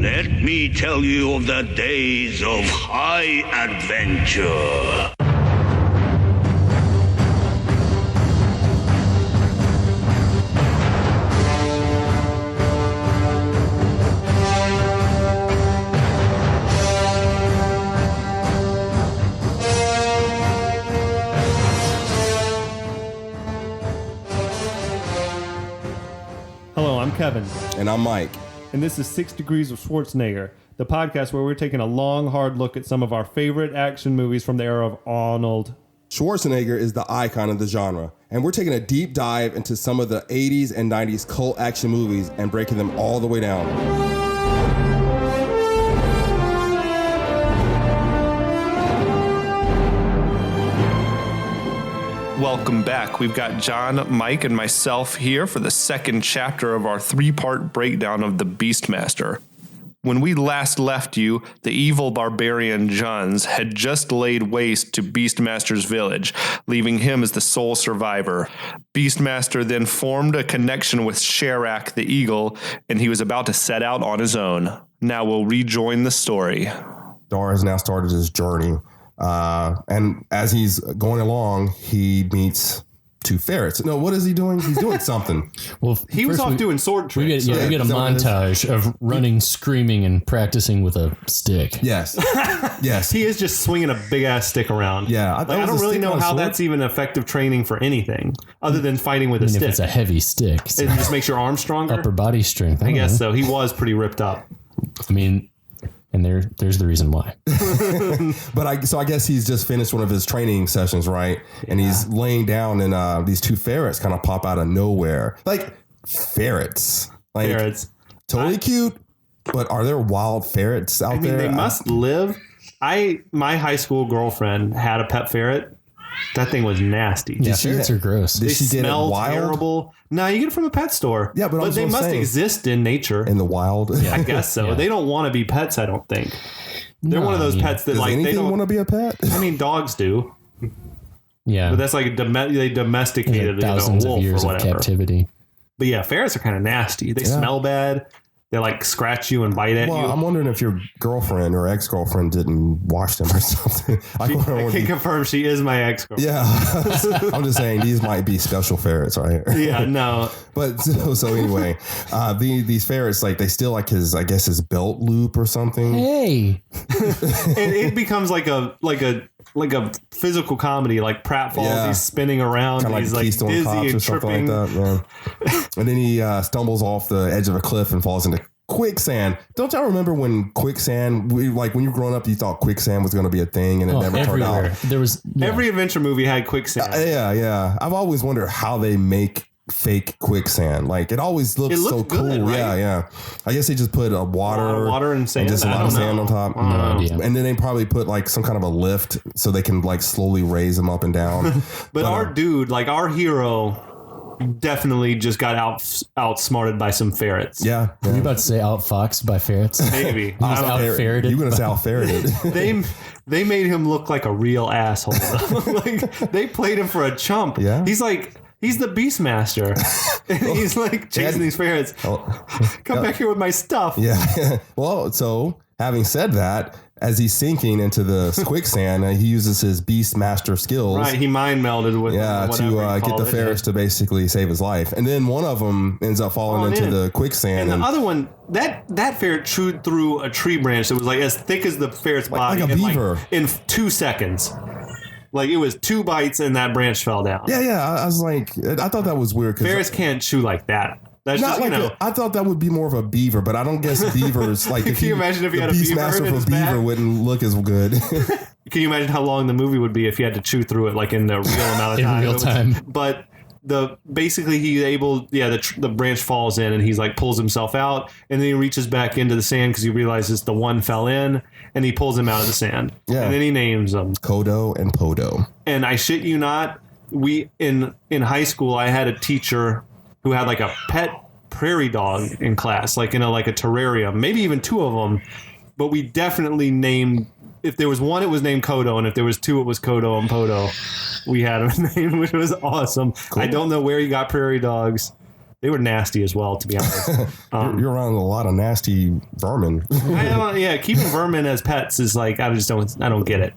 Let me tell you of the days of high adventure. Hello, I'm Kevin. And I'm Mike. And this is 6 Degrees of Schwarzenegger, the podcast where we're taking a long, hard look at some of our favorite action movies from the era of Arnold. Schwarzenegger is the icon of the genre, and we're taking a deep dive into some of the 80s and 90s cult action movies and breaking them all the way down. Welcome back. We've got John, Mike, and myself here for the second chapter of our three-part breakdown of the Beastmaster. When we last left you, the evil barbarian Juns had just laid waste to Beastmaster's village, leaving him as the sole survivor. Beastmaster then formed a connection with Sharak the eagle, and he was about to set out on his own. Now we'll rejoin the story. Dar has now started his journey. And as he's going along, he meets two ferrets. No, what is he doing? He's doing something. Well, he was off doing sword tricks. We get a montage of running, screaming, and practicing with a stick. Yes. Yes. He is just swinging a big-ass stick around. Yeah. I don't really know how that's even effective training for anything other than fighting with a stick. If it's a heavy stick. So. It just makes your arm stronger? Upper body strength. I guess so. He was pretty ripped up. I mean... And there's the reason why. But I guess he's just finished one of his training sessions, right? And he's laying down, and these two ferrets kind of pop out of nowhere. Like ferrets. Totally cute. But are there wild ferrets out there? They must live. My high school girlfriend had a pet ferret. That thing was nasty. Yeah, ferrets are gross. Did she get it wild? Terrible. No, you get it from a pet store. Yeah, but they must exist in nature. In the wild? Yeah. I guess so. Yeah. They don't want to be pets, I don't think. They're one of those pets that they don't want to be a pet. I mean, dogs do. Yeah, but that's like they domesticated thousands a wolf of years or whatever. Of captivity. But yeah, ferrets are kind of nasty. They smell bad. They like scratch you and bite at you. I'm wondering if your girlfriend or ex-girlfriend didn't wash them or something. I can confirm she is my ex-girlfriend. Yeah. I'm just saying these might be special ferrets right here. Yeah, no. But so anyway, these ferrets, like they steal like his belt loop or something. Hey. It becomes like a physical comedy, like pratfalls. He's spinning around. Kind of he's like dizzy Cops or something like that. Yeah. And then he stumbles off the edge of a cliff and falls into quicksand. Don't y'all remember when quicksand, when you were growing up, you thought quicksand was going to be a thing and it never turned out? There was every adventure movie had quicksand. Yeah. I've always wondered how they make fake quicksand. Like it always looks so cool. Good, right? Yeah. I guess they just put water and sand, and just a lot of sand on top. No idea. And then they probably put like some kind of a lift so they can like slowly raise them up and down. but our dude, like our hero, definitely just got outsmarted by some ferrets. Yeah. Were you about to say outfoxed by ferrets? Maybe. Out-ferreted. You're going to say out-ferreted. They made him look like a real asshole. Like they played him for a chump. Yeah. He's the Beastmaster. And he's like chasing these ferrets. Come back here with my stuff. Yeah. Well, so having said that, as he's sinking into the quicksand, he uses his Beastmaster skills. Right. He mind melded with to get the ferrets to basically save his life. And then one of them ends up falling into the quicksand. And the other one, that ferret chewed through a tree branch that was like as thick as the ferret's body. Like a beaver. In 2 seconds. Like it was 2 bites and that branch fell down. Yeah. I was like, I thought that was weird. Ferrets can't chew like that. That's not just, I thought that would be more of a beaver, but I don't guess beavers like. Can you imagine if you had a beaver? Beastmaster for beaver wouldn't look as good. Can you imagine how long the movie would be if you had to chew through it like in the real amount of time? In real time. But basically he's able. Yeah, the branch falls in and he's like pulls himself out and then he reaches back into the sand because he realizes the one fell in and he pulls him out of the sand. Yeah. And then he names them Kodo and Podo. And I shit you not, we in high school I had a teacher who had like a pet prairie dog in class, like in a terrarium, maybe even 2 of them. But we definitely named, if there was one, it was named Kodo, and if there was 2, it was Kodo and Podo. We had a name, which was awesome. Cool. I don't know where he got prairie dogs. They were nasty as well, to be honest. You're around a lot of nasty vermin. Keeping vermin as pets is like, I don't get it.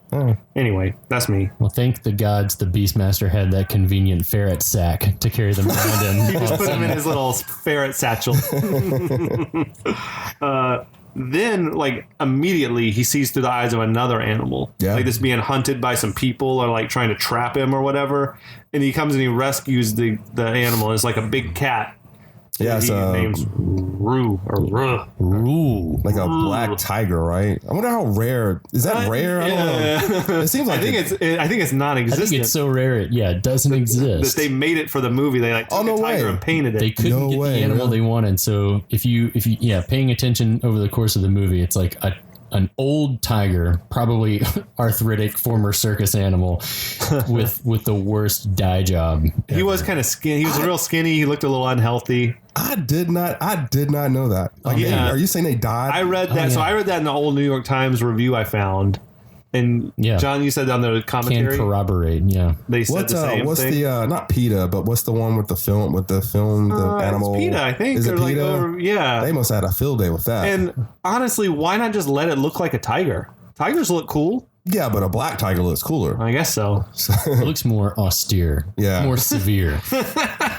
Anyway, that's me. Well, thank the gods the Beastmaster had that convenient ferret sack to carry them around in. He just put them in his little ferret satchel. Then, like, immediately he sees through the eyes of another animal. Yeah. Like this being hunted by some people or like trying to trap him or whatever. And he comes and he rescues the animal. It's like a big cat. Yeah, His name's Roo or Ruh. Ooh. Like a black tiger, right? I wonder how rare is that. Rare? I don't know. It seems like I think it's non-existent. I think it's so rare it doesn't exist. That they made it for the movie. They like took a tiger and painted it. They couldn't get the animal they wanted. So if you paying attention over the course of the movie, it's like an old tiger, probably arthritic former circus animal with the worst dye job ever. He was kind of skinny. He was real skinny. He looked a little unhealthy. I did not know that. Like, are you saying they died? I read that. So I read that in the old New York Times review I found. And John, you said on the commentary. Can corroborate, yeah. They said the same what's thing. the not PETA, but what's the one with the film the animal? It's PETA, I think. Is it Like, PETA? They must have had a field day with that. And honestly, why not just let it look like a tiger? Tigers look cool. Yeah, but a black tiger looks cooler. I guess so. It looks more austere. Yeah. More severe.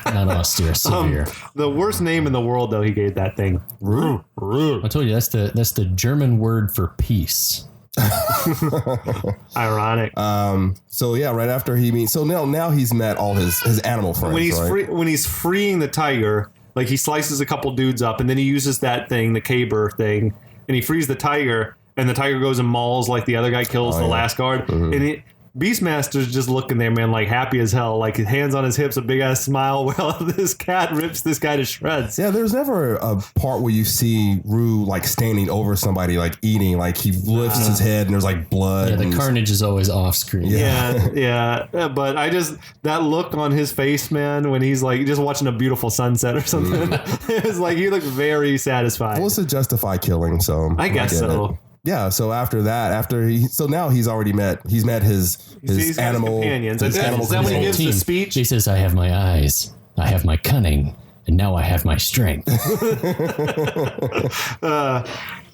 Not austere, severe. The worst name in the world, though, he gave that thing. Roo. I told you that's the German word for peace. Ironic. So yeah, right after he meets, so now he's met all his animal friends. When he's freeing the tiger, like he slices a couple dudes up, and then he uses that thing, the caber thing, and he frees the tiger, and the tiger goes and mauls like the other guy kills the last guard, and Beastmaster's just looking there, man, like happy as hell, like his hands on his hips, a big ass smile, while this cat rips this guy to shreds. Yeah, there's never a part where you see Roo like standing over somebody, like eating, like he lifts his head and there's like blood. Yeah, the carnage is always off screen. Yeah. But that look on his face, man, when he's like just watching a beautiful sunset or something, it's like he looked very satisfied. Well, it's to justify killing, so I guess so. It. Yeah, so after that, now he's already met his animal companions. His animal is that when he gives the speech? He says, "I have my eyes, I have my cunning, and now I have my strength."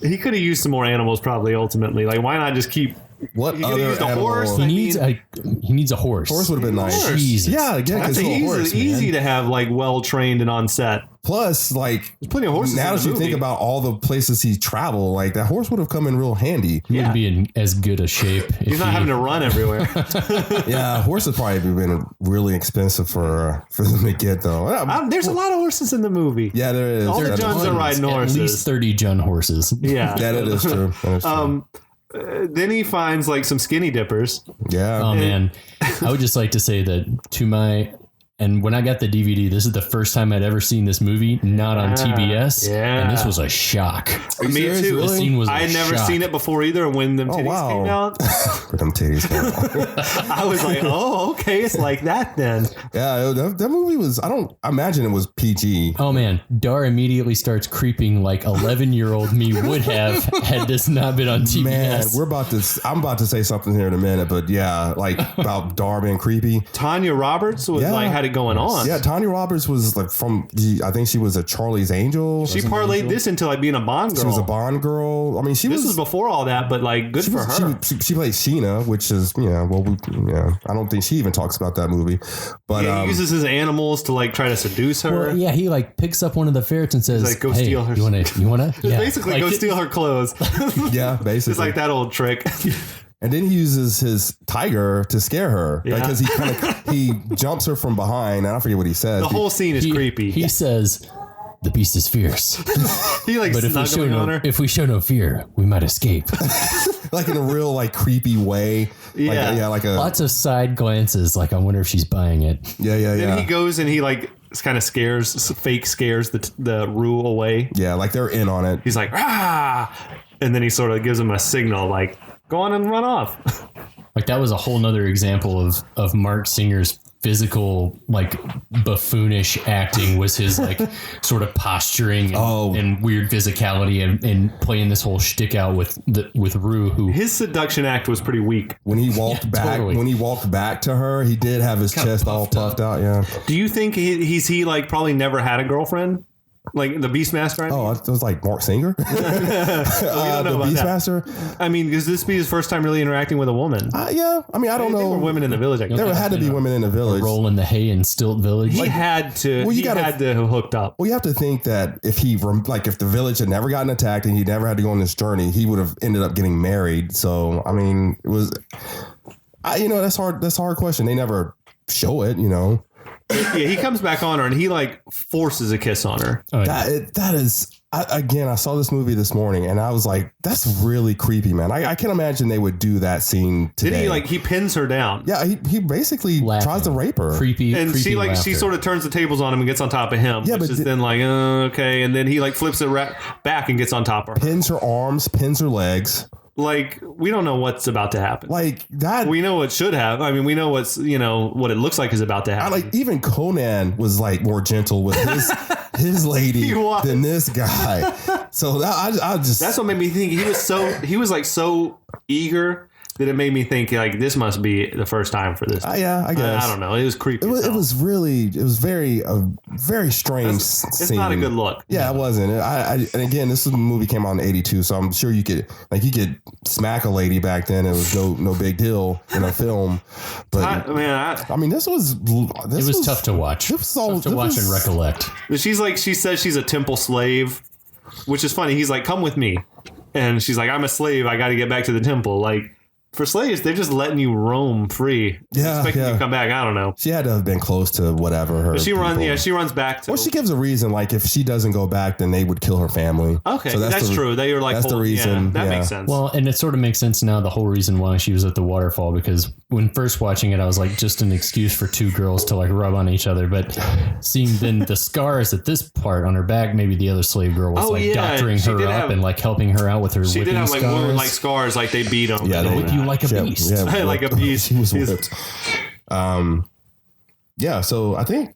He could have used some more animals, probably. Ultimately, like why not just keep? What other animal? Horse? He needs a horse. Horse would have been nice. Jesus. Yeah, that's easy to have like well trained and on set. Plus, like, there's plenty of horses. Now that you think about all the places he traveled, like that horse would have come in real handy. He wouldn't be in as good a shape. He's not having to run everywhere. Yeah, horse would probably been really expensive for them to get though. There's a lot of horses in the movie. Yeah, there is. All the Johns are riding horses. At least 30 John horses. Yeah, that is true. Then he finds like some skinny dippers. Yeah. Oh man, I would just like to say that and when I got the DVD, this is the first time I'd ever seen this movie, not on TBS. Yeah. And this was a shock. Me too. The scene was I had never seen it before either. When them titties came out, them titties came out. I was like, oh, okay, it's like that then. Yeah, that movie was. I imagine it was PG. Oh man, Dar immediately starts creeping like 11-year-old me would have had this not been on TBS. Man, I'm about to say something here in a minute, but yeah, like about Dar being creepy. Tanya Roberts was had it going on. Yeah, Tanya Roberts was like I think she was a Charlie's Angel. She parlayed this into like being a Bond girl. She was a Bond girl. I mean, this was before all that, but like good for her. She played Sheena, which is I don't think she even talks about that movie. But he uses his animals to like try to seduce her. Well, yeah, he like picks up one of the ferrets and says, like, "Go steal her." You wanna? Yeah. Basically, go steal her clothes. Yeah, basically, it's like that old trick. And then he uses his tiger to scare her because he jumps her from behind. And I forget what he says. The whole scene is creepy. He says, "The beast is fierce." He like but if we show no fear, we might escape. Like in a real like creepy way. Yeah, lots of side glances. Like I wonder if she's buying it. Yeah. Then he goes and he like kind of scares the Roo away. Yeah, like they're in on it. He's like, ah, and then he sort of gives him a signal like, go on and run off. Like that was a whole nother example of Mark Singer's physical, like buffoonish acting was his like sort of posturing and weird physicality and playing this whole shtick out with Rue, who his seduction act was pretty weak. When he walked back to her, he did have his chest all puffed out. Yeah. Do you think he's like probably never had a girlfriend? Like the Beastmaster? It was like Mark Singer? We don't know the about Beastmaster? that. I mean, does this be his first time really interacting with a woman? Yeah. I mean, I don't know. There were women in the village. There had to be women in the village. roll in the hay in Stilt Village. He had to. Well, He had to have hooked up. Well, you have to think that if the village had never gotten attacked and he never had to go on this journey, he would have ended up getting married. So, I mean, it was, that's hard. That's a hard question. They never show it, Yeah, he comes back on her and he like forces a kiss on her. That is, I saw this movie this morning and I was like, that's really creepy, man. I can't imagine they would do that scene today. Did he pins her down? Yeah, he basically tries to rape her. Creepy. And creepy she sort of turns the tables on him and gets on top of him. Yeah, which is then like, okay. And then he like flips it back and gets on top of her. Pins her arms, pins her legs. Like, we don't know what's about to happen. Like that. We know what should have. I mean, we know what it looks like is about to happen. Even Conan was like more gentle with his lady than this guy. So that's what made me think he was like so eager that it made me think like this must be the first time for this. Yeah, I guess. I don't know. It was creepy. It was very strange scene. It's not a good look. Yeah, it wasn't. And again, this movie came out in '82, so I'm sure you could smack a lady back then. It was no big deal in a film. But this was tough to watch. It was tough to watch and recollect. She says she's a temple slave, which is funny. He's like, "Come with me," and she's like, "I'm a slave. I got to get back to the temple." Like. For slaves, they're just letting you roam free. Expecting you to come back. I don't know. She had to have been close to whatever her. She runs back. She gives a reason. Like if she doesn't go back, then they would kill her family. Okay, so that's true. They were like, that's the reason. That makes sense. Well, and it sort of makes sense now. The whole reason why she was at the waterfall, because when first watching it, I was like, just an excuse for two girls to like rub on each other. But seeing then the scars at this part on her back, maybe the other slave girl was doctoring her up and like helping her out with her. She did have like wound like scars, like they beat them. Yeah, they whip you like a beast. Yeah. Like a beast. She was whipped. So I think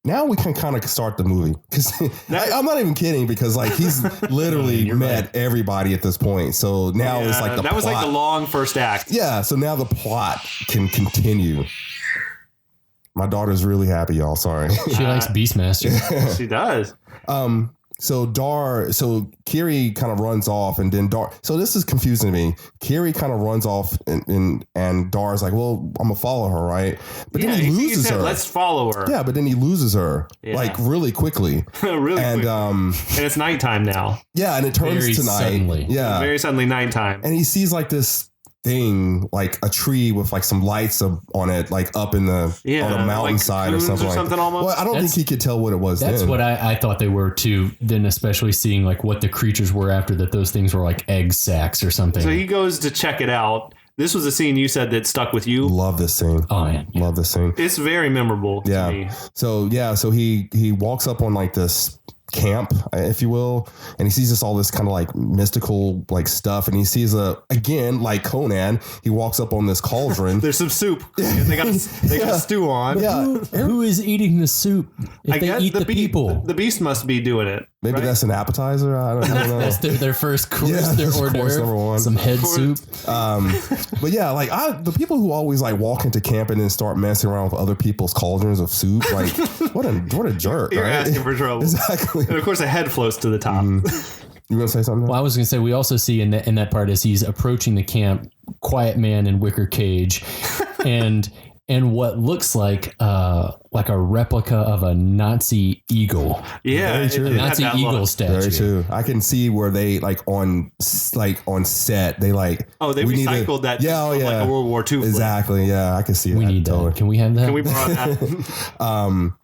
now we can kind of start the movie because I'm not even kidding because like he's literally met everybody at this point. So now it's like that was like the long first act. Yeah. So now the plot can continue. My daughter's really happy, y'all. Sorry. She likes Beastmaster. She does. So Kiri kind of runs off and then Dar. So this is confusing to me. Kiri kind of runs off and Dar's like, well, I'm gonna follow her, right? But then he loses her. Let's follow her. Yeah, but then he loses her like really quickly. Really and, quickly. And it's nighttime now. Yeah, and it turns to night. Suddenly. Yeah. Very suddenly nighttime. And he sees like this thing, like a tree with like some lights on it, like up in the on a mountainside like or something. Almost. Well, I don't think he could tell what it was. That's then. what I thought they were too. Then especially seeing like what the creatures were after that, those things were like egg sacs or something. So he goes to check it out. This was a scene you said that stuck with you. Love this scene. Oh man, love this scene. It's very memorable to me. So he walks up on like this camp, if you will, and he sees all this kind of like mystical like stuff, and he sees again like Conan, he walks up on this cauldron. There's some soup. They got stew on. Yeah. Who is eating the soup? If they eat the people, the beast must be doing it. Maybe that's an appetizer. I don't know. That's their first course. Yeah, their course order. number one. Some head soup. But yeah, like the people who always like walk into camp and then start messing around with other people's cauldrons of soup, like what a jerk. You're right? asking for trouble. Exactly. And of course, a head floats to the top. You want to say something? Well, I was going to say we also see in that part as he's approaching the camp, quiet man in wicker cage, and what looks like a replica of a Nazi eagle. Yeah, Nazi eagle statue. Very true. I can see where they like on set they like. Oh, they recycled that. Yeah, from like a World War II. Exactly. Yeah, I can see that. We need that. Can we have that? Can we borrow that?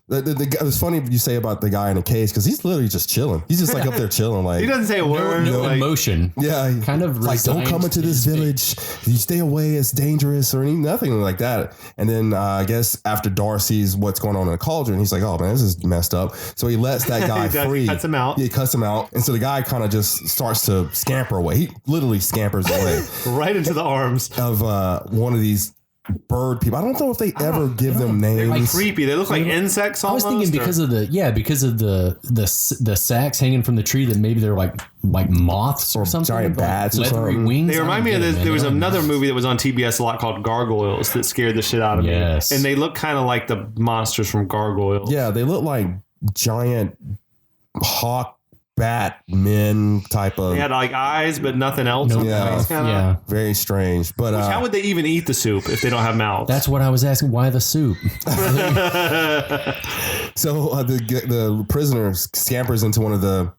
It was funny you say about the guy in the cage because he's literally just chilling. He's just like up there chilling. Like he doesn't say a word. No emotion. Yeah, kind of like don't come into this village. You stay away. It's dangerous or nothing like that. And then I guess after Dar sees what's going on in the cauldron, he's like, "Oh man, this is messed up." So he lets that guy free. He cuts him out. Yeah, he cuts him out, and so the guy kind of just starts to scamper away. He literally scampers away right into the arms of one of these bird people. I don't know if they ever give them names. They're like creepy. They look like insects I was almost. thinking because of the sacks hanging from the tree that maybe they're like moths or something. Giant bats or leathery something. wings. They remind me of this. There was another movie that was on TBS a lot called Gargoyles that scared the shit out of me. Yes. And they look kind of like the monsters from Gargoyles. Yeah, they look like giant hawk bat men type of. They had like eyes, but nothing else. No, on their face, kinda. yeah. Very strange. But How would they even eat the soup if they don't have mouths? That's what I was asking. Why the soup? so the prisoner scampers into one of the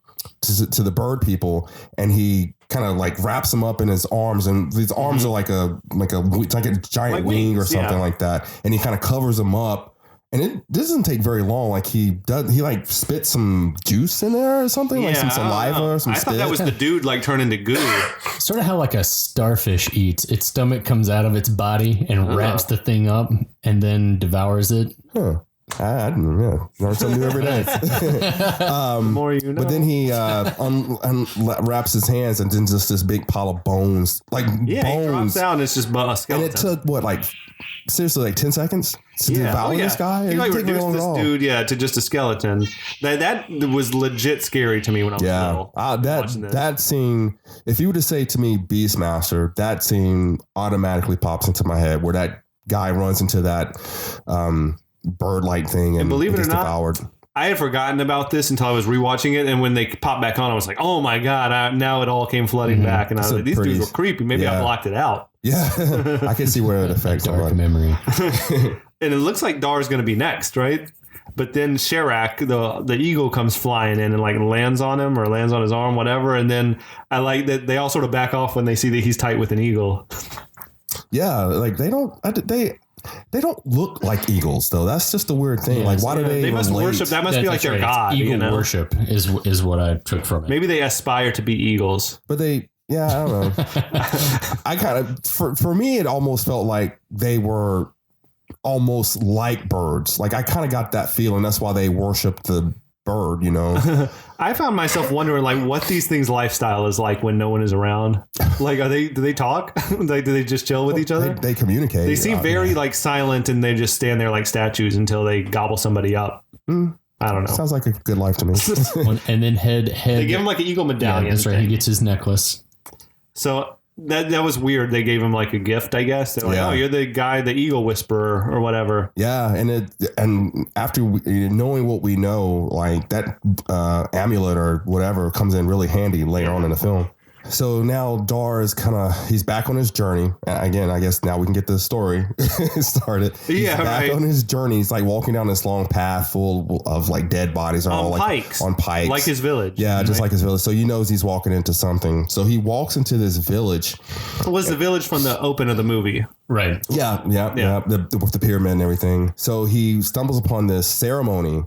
to the bird people, and he kind of like wraps them up in his arms, and these arms are like a giant Like wing or wings, something yeah. like that, and he kind of covers them up. And it doesn't take very long. Like he like spits some juice in there or something, like some saliva or some I spit. thought that was the dude like turning into goo. Sort of how like a starfish eats. Its stomach comes out of its body and wraps the thing up and then devours it. Huh. I learn something new every day. The more you know. But then he wraps his hands, and then just this big pile of bones, like he drops bones. down and it's just a skeleton. And it took what, like seriously, like 10 seconds to devour this guy? He It like didn't take very reduced long this at all. dude, to just a skeleton. That was legit scary to me when I was little. watching this. That scene, if you were to say to me Beastmaster, that scene automatically pops into my head where that guy runs into that bird-like thing and believe it or gets not, devoured. I had forgotten about this until I was rewatching it, and when they popped back on, I was like, "Oh my god!" Now it all came flooding back, and I was like, "These dudes were creepy." Maybe I blocked it out. Yeah, I can see where it affects Dark someone. memory. And it looks like Dar's going to be next, right? But then Sharak, the eagle, comes flying in and like lands on him or lands on his arm, whatever. And then I like that they all sort of back off when they see that he's tight with an eagle. Yeah, like they don't look like eagles though. That's just a weird thing. Yeah, like why do They must relate? worship. That must be like That's their right. god. Eagle you know? worship is what I took from it. Maybe they aspire to be eagles. But I don't know. I kind of for me it almost felt like they were almost like birds. Like I kind of got that feeling. That's why they worship the bird, you know. I found myself wondering like what these things' lifestyle is like when no one is around. Like, do they talk? Like, do they just chill with each other? They communicate. They seem very like silent, and they just stand there like statues until they gobble somebody up. I don't know. Sounds like a good life to me. And then head. They give him like an eagle Yeah, medallion. that's right. thing. He gets his necklace. So that was weird. They gave him like a gift, I guess. They're like, Yeah. "Oh, you're the guy, the eagle whisperer, or whatever." Yeah, and after knowing what we know, like that amulet or whatever comes in really handy later on in the film. So now Dar is he's back on his journey. Again, I guess now we can get the story started. He's back on his journey. He's like walking down this long path full of like dead bodies On pikes. like his village. Yeah, just like his village. So he knows he's walking into something. So he walks into this village. It was the village from the open of the movie. Right. Yeah. With the pyramid and everything. So he stumbles upon this ceremony,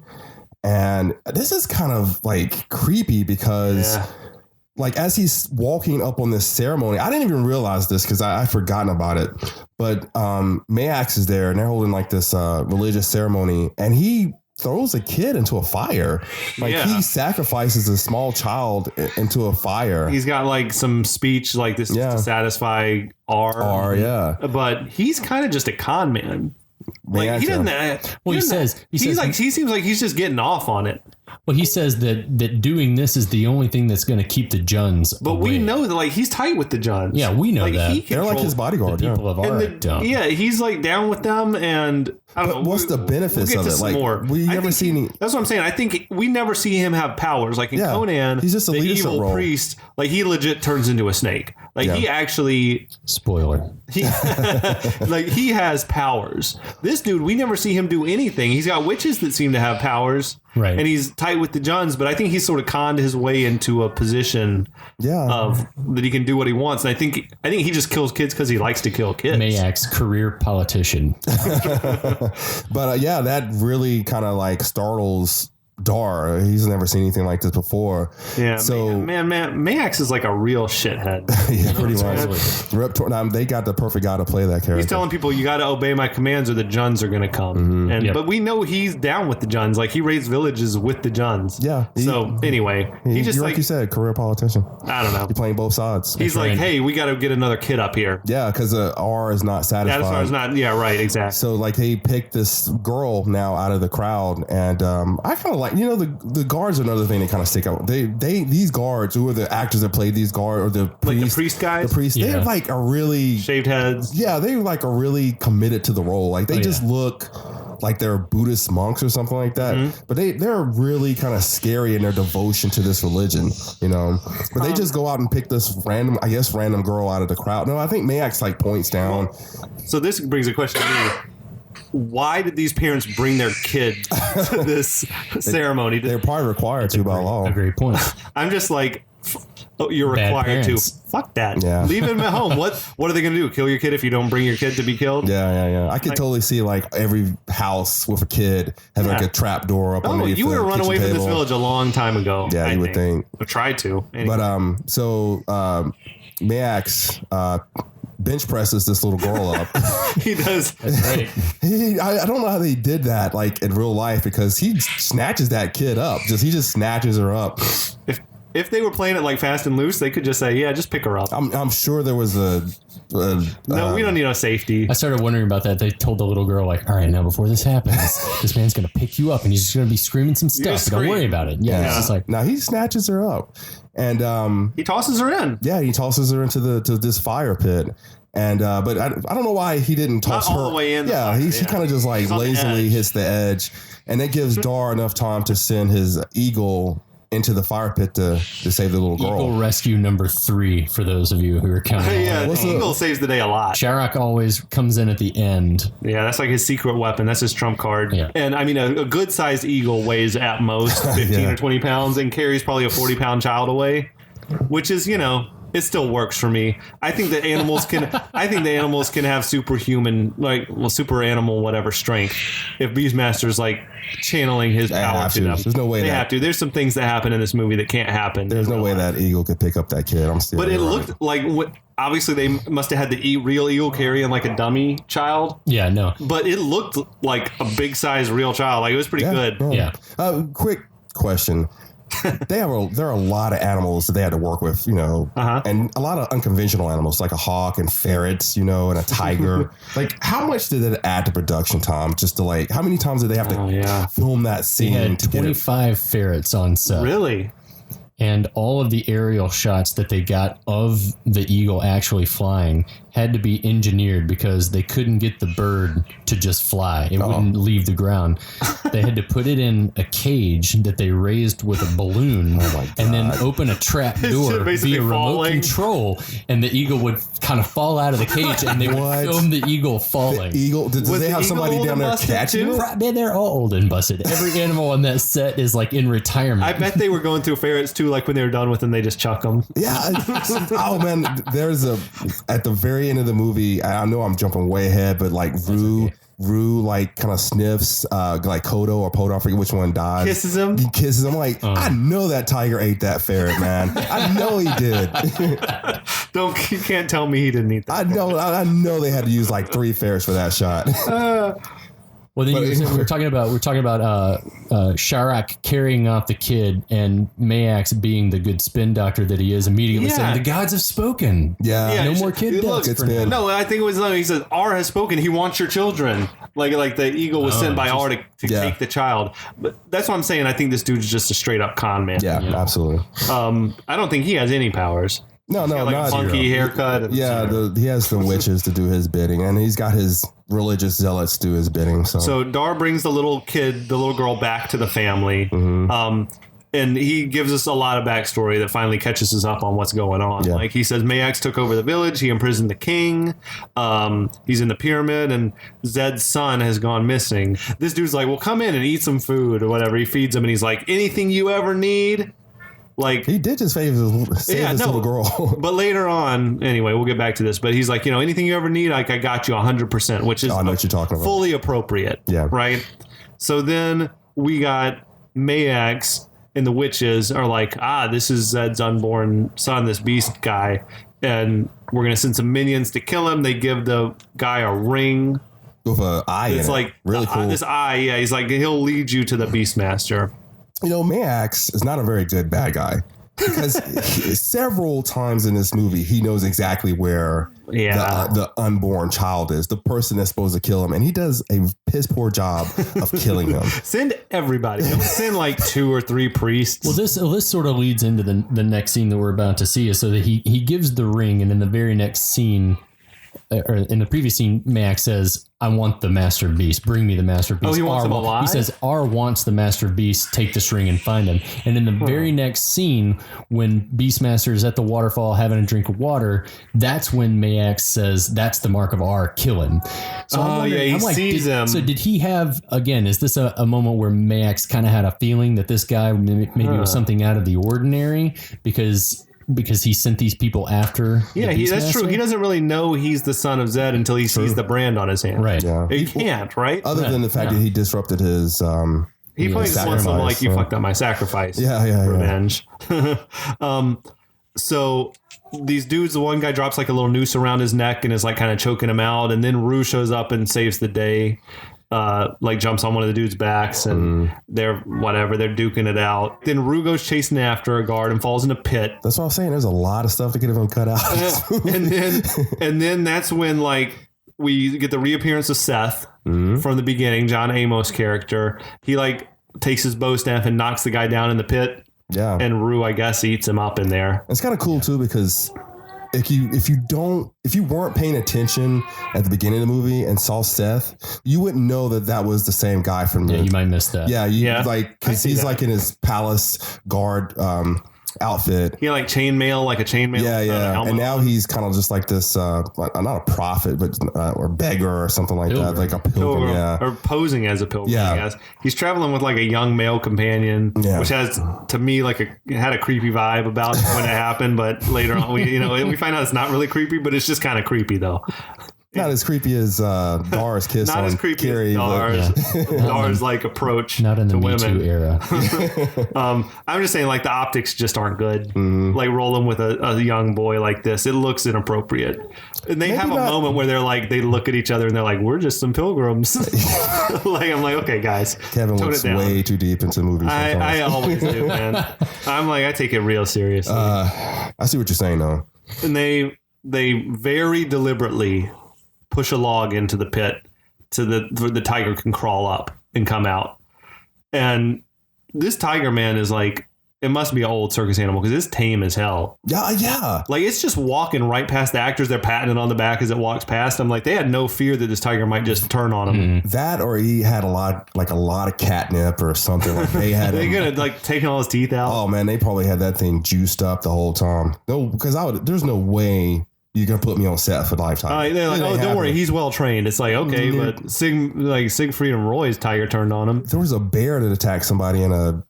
and this is kind of like creepy because, like, as he's walking up on this ceremony, I didn't even realize this because I'd forgotten about it. But Maax is there, and they're holding like this religious ceremony, and he throws a kid into a fire. Like he sacrifices a small child into a fire. He's got like some speech like this to satisfy R. But he's kind of just a con man. Like he doesn't. Well, he seems like he's just getting off on it. Well, he says that doing this is the only thing that's going to keep the Juns But away. we know that like he's tight with the Juns. Yeah, we know like, that. They're like his bodyguard. The people of our dumb. Yeah, he's like down with them, and I don't know. What's the benefits of it? Like, we never see any. That's what I'm saying. I think we never see him have powers. Like in Conan, he's just a the leadership evil role. priest. Like he legit turns into a snake. Like he actually. Spoiler. He, like he has powers. This dude, we never see him do anything. He's got witches that seem to have powers, right? And he's tight with the Juns. But I think he's sort of conned his way into a position, of that he can do what he wants. And I think he just kills kids because he likes to kill kids. Maax, career politician. But that really kind of like startles Dar. He's never seen anything like this before. Yeah. So man, Maax is like a real shithead. yeah, pretty much. They got the perfect guy to play that character. He's telling people you got to obey my commands or the Juns are going to come. But we know he's down with the Juns. Like he raised villages with the Juns. Yeah. So anyway, he just like you said, career politician. I don't know. He's playing both sides. He's like, hey, we got to get another kid up here. Yeah, because R is not satisfied. That's why it's not. Yeah, right. Exactly. So like they picked this girl now out of the crowd, and I kind of like the guards are another thing that kind of stick out. These guards, who are the actors that played these guards, or the priest guys, they're like a really shaved heads. Yeah, they like are really committed to the role. Like they just look like they're Buddhist monks or something like that. But they're really kind of scary in their devotion to this religion, But they just go out and pick this random girl out of the crowd. No, I think Maax like points down. So this brings a question to me. Why did these parents bring their kid to this ceremony? They're probably required to by law. A great point. I'm just like, you're Bad required parents. to. Fuck that. Yeah. Leave him at home. What are they going to do? Kill your kid if you don't bring your kid to be killed? Yeah. I could totally see like every house with a kid having like a trap door up. Oh, you would have run away from this village a long time ago. Yeah, you would think. Or tried to. Anyway. But Maax bench presses this little girl up. He does. That's right. I don't know how they did that like in real life, because he snatches that kid up. He just snatches her up. If they were playing it like Fast and Loose, they could just say, yeah, just pick her up. I'm sure there was a no, we don't need no safety. I started wondering about that. They told the little girl, like, all right, now before this happens, this man's going to pick you up and he's just going to be screaming some stuff. Don't worry about it. Yeah. It's just like, now he snatches her up, and he tosses her in. Yeah, he tosses her into to this fire pit. And but I don't know why he didn't toss her all the way in. Yeah, he kind of just like lazily hits the edge, and that gives Dar enough time to send his eagle into the fire pit to save the little girl. Eagle rescue number 3 for those of you who are counting. Yeah, the eagle saves the day a lot. Sharak always comes in at the end. Yeah, that's like his secret weapon. That's his trump card. Yeah. And I mean, a good sized eagle weighs at most 15 or 20 pounds and carries probably a 40-pound child away, which is, it still works for me. I think that animals can. I think the animals can have superhuman, super animal, whatever strength. If Beastmaster's like channeling his power to them, there's no way they have to. There's some things that happen in this movie that can't happen. There's no way that eagle could pick up that kid. But it looked like obviously they must have had the real eagle carrying like a dummy child. Yeah, no. But it looked like a big size real child. Like it was pretty good. Yeah. Quick question. There are a lot of animals that they had to work with, and a lot of unconventional animals like a hawk and ferrets, and a tiger. Like, how much did it add to production time? Just to how many times did they have to film that scene? They had 25 ferrets on set. Really? And all of the aerial shots that they got of the eagle actually flying had to be engineered because they couldn't get the bird to just fly. It wouldn't leave the ground. They had to put it in a cage that they raised with a balloon and then open a trap door via remote control, and the eagle would kind of fall out of the cage, and they would film the eagle falling. The eagle? Did they have somebody down there catching it? Man, they're all old and busted. Every animal on that set is like in retirement. I bet they were going through ferrets too, like when they were done with them, they just chuck them. Yeah. Oh, man. There's at the very end of the movie, I know I'm jumping way ahead, but like Rue like kind of sniffs like Kodo or Podo, I forget which one dies. Kisses him. He kisses him. Like, I know that tiger ate that ferret, man. I know he did. You can't tell me he didn't eat that. I know they had to use like 3 ferrets for that shot. Well, then we're talking about Sharak carrying off the kid, and Maax being the good spin doctor that he is, immediately saying, "The gods have spoken." Yeah, no more kid deaths. No, I think it was he says R has spoken. He wants your children. Like the eagle was sent by R to take the child. But that's what I'm saying. I think this dude's just a straight up con man. Yeah, absolutely. I don't think he has any powers. No, like not a funky haircut. He has the witches to do his bidding, and he's got his religious zealots do his bidding. So Dar brings the little girl back to the family. And he gives us a lot of backstory that finally catches us up on what's going on. Yeah. Like he says, Maax took over the village. He imprisoned the king. He's in the pyramid, and Zed's son has gone missing. This dude's like, well, come in and eat some food or whatever. He feeds him, and he's like, anything you ever need. Like he did just save his little girl. But later on, anyway, we'll get back to this. But he's like, anything you ever need, like I got you 100%, which is I know what you're talking about. Fully appropriate. Yeah. Right. So then we got Maax and the witches are like, this is Zed's unborn son, this beast guy, and we're gonna send some minions to kill him. They give the guy a ring with an eye. It's in like it. Really cool. This eye, yeah. He's like, he'll lead you to the Beastmaster. You know, Maax is not a very good bad guy because several times in this movie he knows exactly where the unborn child is, the person that's supposed to kill him, and he does a piss poor job of killing him. Send everybody. Don't send like 2 or 3 priests. Well, this sort of leads into the next scene that we're about to see, is so that he gives the ring, and in the very next scene, or in the previous scene, Maax says, I want the Master Beast. Bring me the Master Beast. Oh, he wants him alive? He says, R wants the Master Beast. Take this ring and find him. And in the very next scene, when Beastmaster is at the waterfall having a drink of water, that's when Maax says, that's the mark of R. Kill him. So he sees him. So did he have, again, is this a moment where Maax kind of had a feeling that this guy maybe was something out of the ordinary? Because he sent these people after. Yeah, that's true. He doesn't really know he's the son of Zed until he sees the brand on his hand. Right. Yeah. He can't, right? Other than the fact that he disrupted his he probably just wants some like, you fucked up my sacrifice. Revenge. So these dudes, the one guy drops like a little noose around his neck and is like kind of choking him out, and then Rue shows up and saves the day. Like jumps on one of the dudes' backs and they're duking it out. Then Rue goes chasing after a guard and falls in a pit. That's what I'm saying. There's a lot of stuff that could have been cut out. and then that's when like we get the reappearance of Seth from the beginning, John Amos character. He like takes his bow staff and knocks the guy down in the pit. Yeah. And Rue, I guess, eats him up in there. It's kind of cool too, because if you weren't paying attention at the beginning of the movie and saw Seth, you wouldn't know that was the same guy from you might miss that. Yeah, like because he's like in his palace guard outfit. He had like chainmail. Yeah. And now he's kind of just like this, not a prophet, but or beggar or something like that, like a pilgrim. Or posing as a pilgrim. I guess he's traveling with like a young male companion, which has to me like it had a creepy vibe about it when it happened. But later on, we find out it's not really creepy, but it's just kind of creepy though. Not as creepy as Dar's kiss not on as creepy Kiri, as Dar's like approach not in the to Me women. Too era. I'm just saying like the optics just aren't good. Like rolling with a young boy like this, it looks inappropriate. And they have a moment where they look at each other and they're like, we're just some pilgrims. Like I'm like, okay guys, Kevin looks way too deep into movies. I always do, man. I'm like, I take it real seriously. I see what you're saying though. And they very deliberately push a log into the pit so that the tiger can crawl up and come out. And this tiger, man, is like, it must be an old circus animal because it's tame as hell. Yeah. Like it's just walking right past the actors. They're patting it on the back as it walks past. I'm like, they had no fear that this tiger might just turn on them. That, or he had a lot of catnip or something. Like they had. They could have like taken all his teeth out. Oh man, they probably had that thing juiced up the whole time. No, because there's no way you're gonna put me on set for Lifetime. They're like, don't worry, he's well trained. It's like, okay, but Siegfried and Roy's tiger turned on him. There was a bear that attacked somebody in a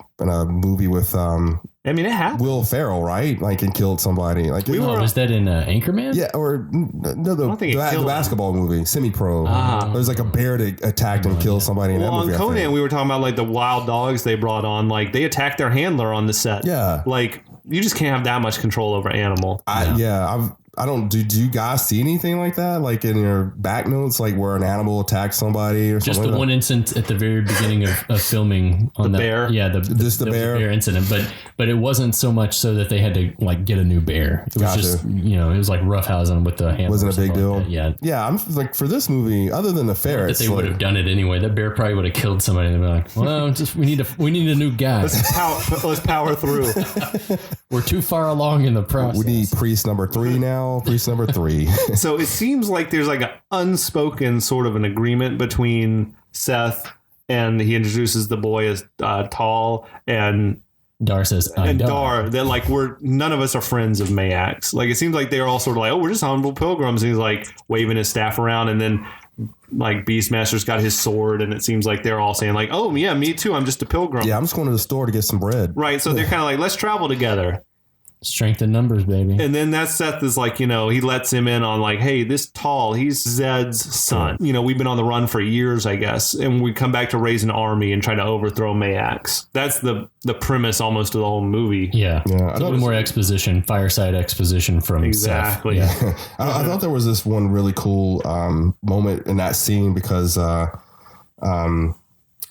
movie with I mean, it happened. Will Ferrell, right? Like, and killed somebody. Like, was that in Anchorman? Yeah, or no, the basketball movie, Semi-Pro. There's like a bear that attacked and killed somebody in that movie. On Conan, we were talking about like the wild dogs they brought on. Like they attacked their handler on the set. Yeah, like you just can't have that much control over animal. I don't. Do you guys see anything like that? Like in your back notes, like where an animal attacked somebody or just something? Just the one incident at the very begining of filming on the bear. Yeah, the bear incident. But it wasn't so much so that they had to like get a new bear. It was just it was like roughhousing with the handler. Wasn't a big deal. Like yeah. I'm like, for this movie, other than the ferrets, that they would have done it anyway. That bear probably would have killed somebody. And they'd be like, well, we need a new guy. Let's power through. We're too far along in the process. We need priest number 3 now. Priest number 3. So it seems like there's like an unspoken sort of an agreement between Seth and he introduces the boy as Tal and Dar says Dar that like none of us are friends of Maax. Like it seems like they're all sort of like, oh, we're just humble pilgrims. And he's like waving his staff around, and then like Beastmaster's got his sword, and it seems like they're all saying like, oh yeah, me too. I'm just a pilgrim. Yeah, I'm just going to the store to get some bread. Right. So they're kind of like, let's travel together. Strength in numbers, baby. And then that Seth is like, he lets him in on like, hey, this Tal, he's Zed's son. We've been on the run for years, I guess. And we come back to raise an army and try to overthrow Maax. That's the premise almost of the whole movie. Yeah. It's a little more exposition, fireside exposition from exactly. Seth. Yeah. I thought there was this one really cool moment in that scene because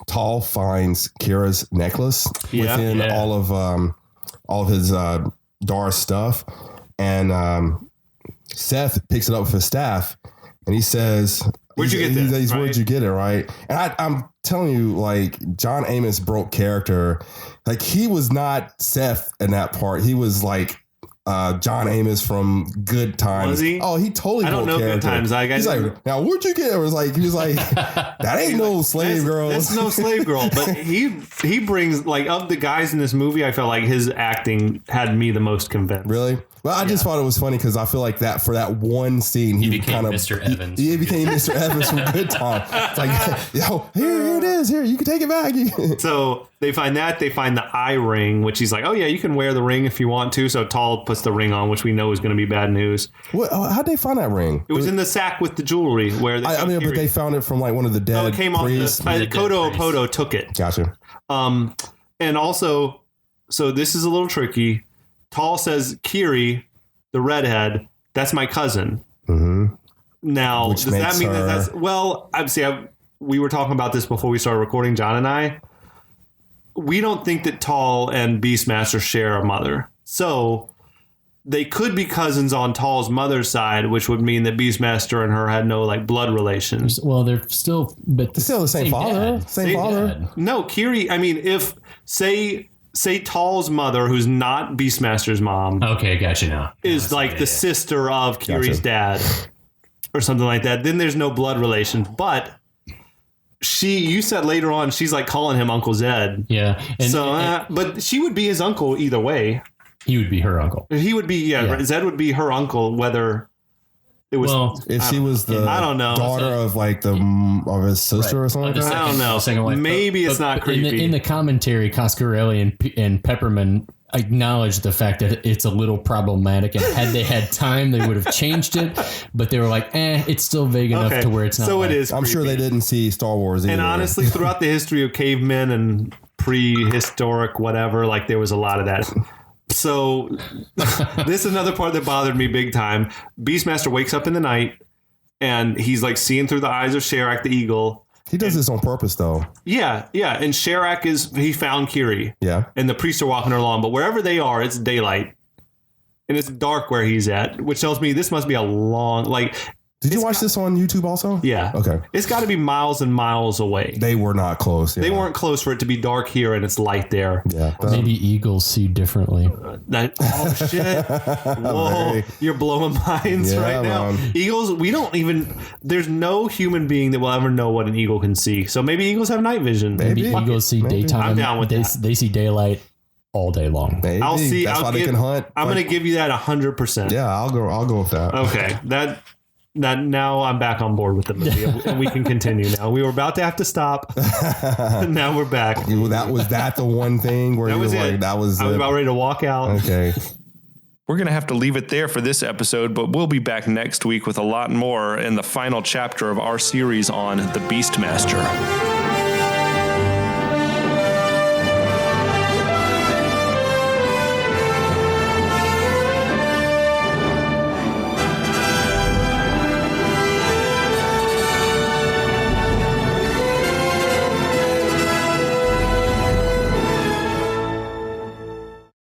Tal finds Kira's necklace within all of his Dar stuff, and Seth picks it up with his staff, and he says, "Where'd you get this? Right? Where'd you get it?" Right? And I'm telling you, like, John Amos broke character. Like, he was not Seth in that part. He was like John Amos from Good Times. Was he? Oh, he totally. I don't know character. Good Times. He's like, now where'd you get it? He was like, that ain't no slave girl. That's no slave girl. But he brings, like, of the guys in this movie, I felt like his acting had me the most convinced. Really? Well, I just thought it was funny because I feel like that for that one scene, he became kind of Mr. Evans. He became Mr. Evans from Good Time. It's like, yo, here it is. Here, you can take it back. So they find that. They find the eye ring, which he's like, oh, yeah, you can wear the ring if you want to. So Tal puts the ring on, which we know is going to be bad news. How'd they find that ring? It was in the sack with the jewelry. Where but they found it from like one of the dead. No, it came off. Kodo Podo took it. Gotcha. And also, so this is a little tricky. Tal says, Kiri, the redhead, that's my cousin. Mm-hmm. Now, does that mean that's... Well, we were talking about this before we started recording, John and I. We don't think that Tal and Beastmaster share a mother. So they could be cousins on Tal's mother's side, which would mean that Beastmaster and her had no like blood relations. Well, they're still the same father. Dad. Same father. Dad. No, Kiri, I mean, if, say Tal's mother, who's not Beastmaster's mom. Okay, gotcha now. Is like the sister of Kiri's dad or something like that. Then there's no blood relations. But you said later on, she's like calling him Uncle Zed. Yeah. But she would be his uncle either way. He would be her uncle. He would be, Zed would be her uncle, whether it was. If she was the daughter of like of his sister or something like that. I don't know. Maybe it's not creepy. In the commentary, Coscarelli and Pepperman acknowledged the fact that it's a little problematic, and had they had time, they would have changed it. But they were like, it's still vague enough to where it's not. So it is. I'm sure they didn't see Star Wars either. And honestly, throughout the history of cavemen and prehistoric whatever, like there was a lot of that. So this is another part that bothered me big time. Beastmaster wakes up in the night and he's like seeing through the eyes of Sharak the eagle. He does this on purpose though. Yeah. And Sharak he found Kiri. Yeah. And the priests are walking her along, but wherever they are, it's daylight. And it's dark where he's at, which tells me this must be a long, like... Did you watch this on YouTube also? Yeah. Okay. It's got to be miles and miles away. They were not close. Yeah. They weren't close for it to be dark here and it's light there. Yeah. Maybe eagles see differently. Oh, shit. Whoa. You're blowing minds right now. Man. Eagles, there's no human being that will ever know what an eagle can see. So maybe eagles have night vision. Maybe eagles see daytime. I'm down with that. They see daylight all day long. Maybe. That's why they can hunt. I'm going to give you that 100%. Yeah, I'll go with that. Okay. Now I'm back on board with the movie, and we can continue now. We were about to have to stop. Now we're back. Was that the one thing where I was about ready to walk out. Okay. We're going to have to leave it there for this episode, but we'll be back next week with a lot more in the final chapter of our series on the Beastmaster.